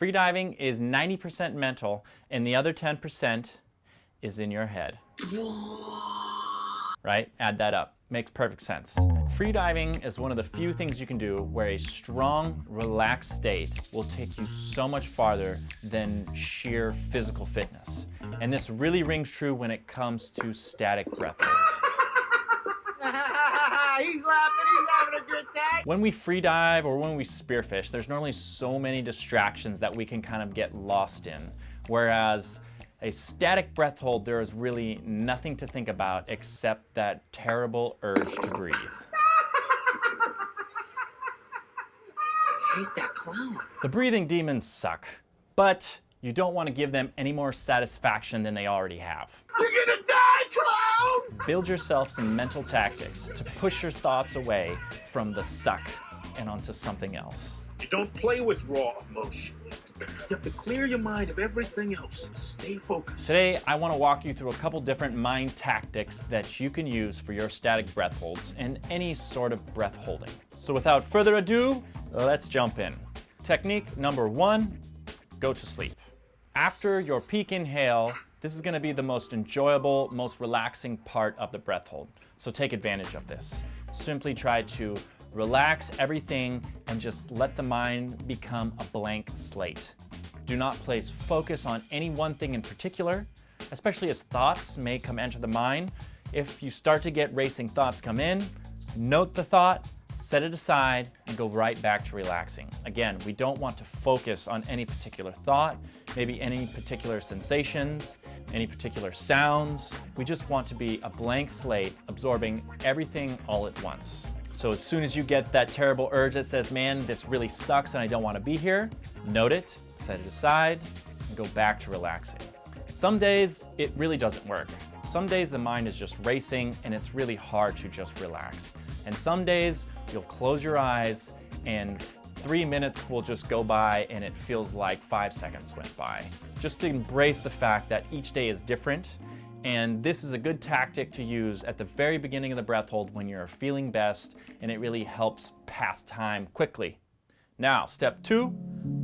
Freediving is 90% mental, and the other 10% is in your head. Right? Add that up. Makes perfect sense. Freediving is one of the few things you can do where a strong, relaxed state will take you so much farther than sheer physical fitness. And this really rings true when it comes to static breath holds. He's laughing, he's having a good time. When we freedive or when we spearfish, there's normally so many distractions that we can kind of get lost in. Whereas a static breath hold, there is really nothing to think about except that terrible urge to breathe. I hate that clown. The breathing demons suck, but you don't want to give them any more satisfaction than they already have. You're gonna die, clown! Build yourself some mental tactics to push your thoughts away from the suck and onto something else. You don't play with raw emotion. You have to clear your mind of everything else. Stay focused. Today, I want to walk you through a couple different mind tactics that you can use for your static breath holds and any sort of breath holding. So without further ado, let's jump in. Technique number 1, go to sleep. After your peak inhale, this is going to be the most enjoyable, most relaxing part of the breath hold. So take advantage of this. Simply try to relax everything and just let the mind become a blank slate. Do not place focus on any one thing in particular, especially as thoughts may enter the mind. If you start to get racing thoughts come in, note the thought, set it aside, and go right back to relaxing. Again, we don't want to focus on any particular thought, maybe any particular sensations, any particular sounds. We just want to be a blank slate, absorbing everything all at once. So as soon as you get that terrible urge that says, man, this really sucks and I don't want to be here, note it, set it aside, and go back to relaxing. Some days it really doesn't work. Some days the mind is just racing and it's really hard to just relax. And some days you'll close your eyes and 3 minutes will just go by and it feels like 5 seconds went by. Just to embrace the fact that each day is different, and this is a good tactic to use at the very beginning of the breath hold when you're feeling best, and it really helps pass time quickly. Now, step 2,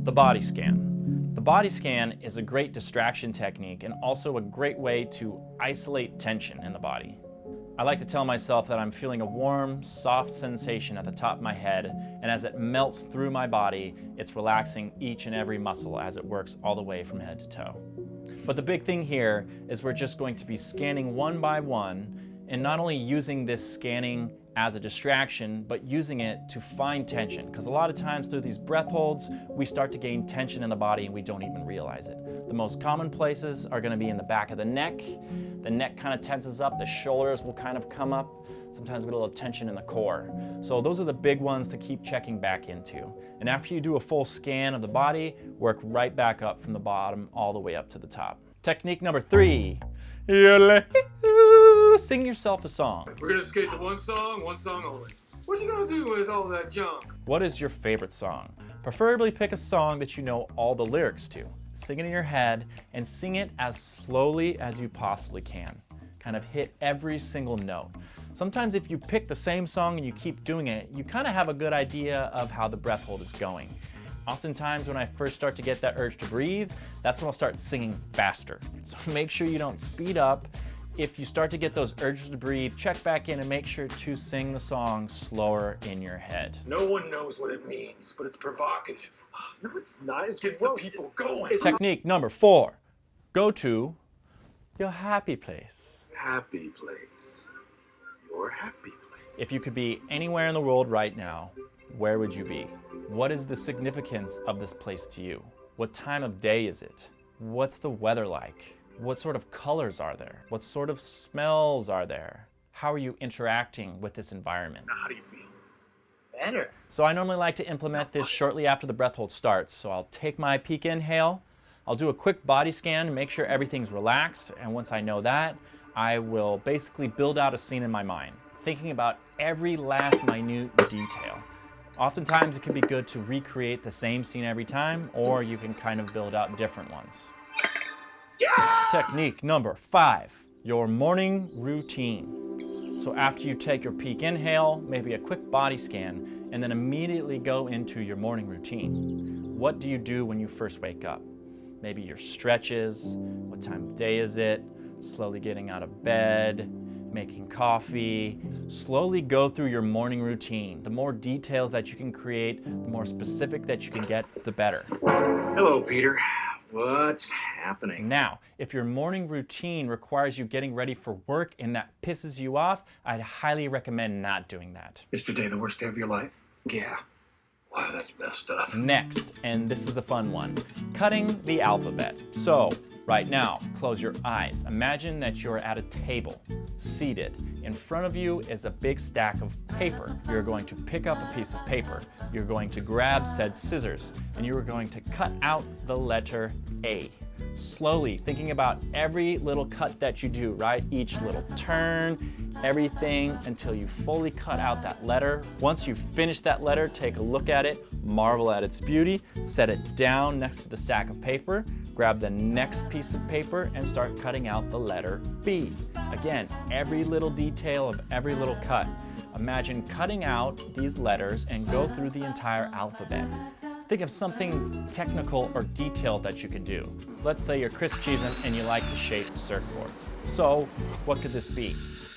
the body scan. The body scan is a great distraction technique and also a great way to isolate tension in the body. I like to tell myself that I'm feeling a warm, soft sensation at the top of my head, and as it melts through my body, it's relaxing each and every muscle as it works all the way from head to toe. But the big thing here is we're just going to be scanning one by one, and not only using this scanning as a distraction, but using it to find tension. Because a lot of times through these breath holds, we start to gain tension in the body and we don't even realize it. The most common places are going to be in the back of the neck. The neck kind of tenses up, the shoulders will kind of come up. Sometimes we get a little tension in the core. So those are the big ones to keep checking back into. And after you do a full scan of the body, work right back up from the bottom all the way up to the top. Technique number 3. Sing yourself a song. We're gonna skate to one song only. What you gonna do with all that junk? What is your favorite song? Preferably pick a song that you know all the lyrics to. Sing it in your head and sing it as slowly as you possibly can. Kind of hit every single note. Sometimes if you pick the same song and you keep doing it, you kind of have a good idea of how the breath hold is going. Oftentimes when I first start to get that urge to breathe, that's when I'll start singing faster. So make sure you don't speed up. If you start to get those urges to breathe, check back in and make sure to sing the song slower in your head. No one knows what it means, but it's provocative. No, it's not. It Gets the people going. Technique number 4. Go to your happy place. Happy place. Your happy place. If you could be anywhere in the world right now, where would you be? What is the significance of this place to you? What time of day is it? What's the weather like? What sort of colors are there? What sort of smells are there? How are you interacting with this environment? Now, how do you feel? Better. So I normally like to implement this shortly after the breath hold starts. So I'll take my peak inhale, I'll do a quick body scan to make sure everything's relaxed, and once I know that, I will basically build out a scene in my mind, thinking about every last minute detail. Oftentimes it can be good to recreate the same scene every time, or you can kind of build out different ones. Yeah! Technique number 5, your morning routine. So after you take your peak inhale, maybe a quick body scan, and then immediately go into your morning routine. What do you do when you first wake up? Maybe your stretches, what time of day is it, slowly getting out of bed, making coffee. Slowly go through your morning routine. The more details that you can create, the more specific that you can get, the better. Hello, Peter. What's happening? Now, if your morning routine requires you getting ready for work and that pisses you off, I'd highly recommend not doing that. Yesterday, the worst day of your life? Yeah. Wow, that's messed up. Next, and this is a fun one, cutting the alphabet. So, right now, close your eyes. Imagine that you're at a table, seated. In front of you is a big stack of paper. You're going to pick up a piece of paper. You're going to grab said scissors, and you are going to cut out the letter A. Slowly, thinking about every little cut that you do, right? Each little turn, everything, until you fully cut out that letter. Once you finish that letter, take a look at it, marvel at its beauty, set it down next to the stack of paper, grab the next piece of paper, and start cutting out the letter B. Again, every little detail of every little cut. Imagine cutting out these letters and go through the entire alphabet. Think of something technical or detailed that you can do. Let's say you're Chris Cheesen and you like to shape surfboards. So what could this be?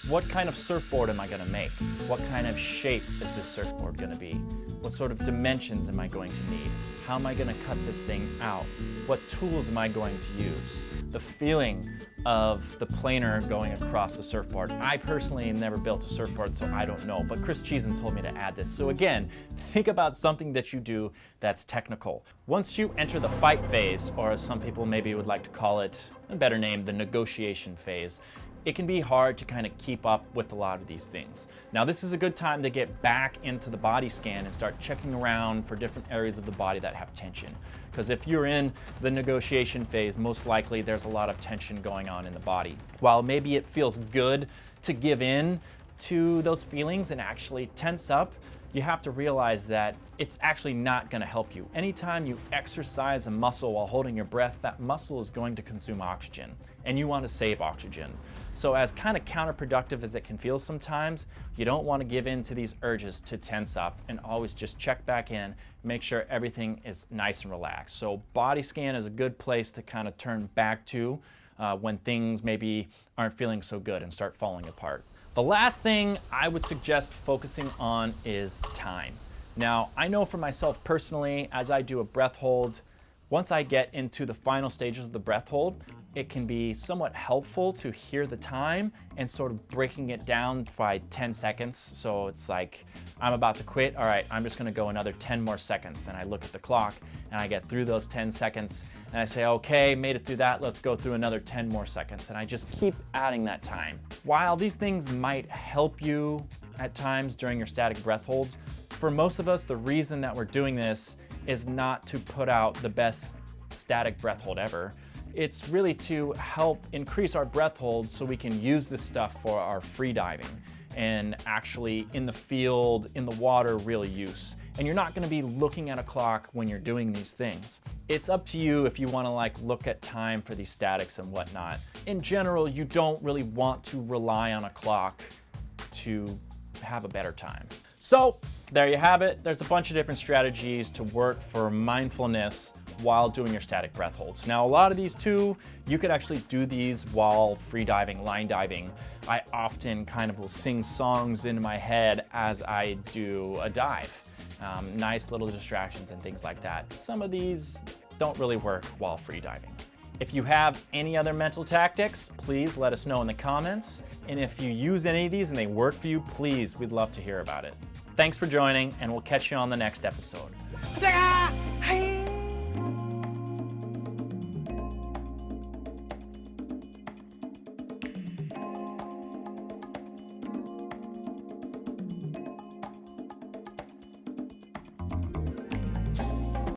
What kind of surfboard am I going to make? What kind of shape is this surfboard going to be? What sort of dimensions am I going to need? How am I going to cut this thing out? What tools am I going to use? The feeling of the planer going across the surfboard. I personally never built a surfboard, so I don't know, but Chris Cheesen told me to add this. So again, think about something that you do that's technical. Once you enter the fight phase, or as some people maybe would like to call it, a better name, the negotiation phase, it can be hard to kind of keep up with a lot of these things. Now, this is a good time to get back into the body scan and start checking around for different areas of the body that have tension. Because if you're in the negotiation phase, most likely there's a lot of tension going on in the body. While maybe it feels good to give in to those feelings and actually tense up, you have to realize that it's actually not going to help you. Anytime you exercise a muscle while holding your breath, that muscle is going to consume oxygen, and you want to save oxygen. So as kind of counterproductive as it can feel sometimes, you don't want to give in to these urges to tense up, and always just check back in, make sure everything is nice and relaxed. So body scan is a good place to kind of turn back to when things maybe aren't feeling so good and start falling apart. The last thing I would suggest focusing on is time. Now, I know for myself personally, as I do a breath hold, once I get into the final stages of the breath hold, it can be somewhat helpful to hear the time and sort of breaking it down by 10 seconds. So it's like, I'm about to quit. All right, I'm just gonna go another 10 more seconds. And I look at the clock and I get through those 10 seconds and I say, okay, made it through that. Let's go through another 10 more seconds. And I just keep adding that time. While these things might help you at times during your static breath holds, for most of us, the reason that we're doing this is not to put out the best static breath hold ever. It's really to help increase our breath hold so we can use this stuff for our free diving and actually in the field, in the water, real use. And you're not gonna be looking at a clock when you're doing these things. It's up to you if you wanna look at time for these statics and whatnot. In general, you don't really want to rely on a clock to have a better time. So there you have it. There's a bunch of different strategies to work for mindfulness while doing your static breath holds. Now, a lot of these too, you could actually do these while free diving, line diving. I often kind of will sing songs in my head as I do a dive. Nice little distractions and things like that. Some of these don't really work while free diving. If you have any other mental tactics, please let us know in the comments. And if you use any of these and they work for you, please, we'd love to hear about it. Thanks for joining, and we'll catch you on the next episode.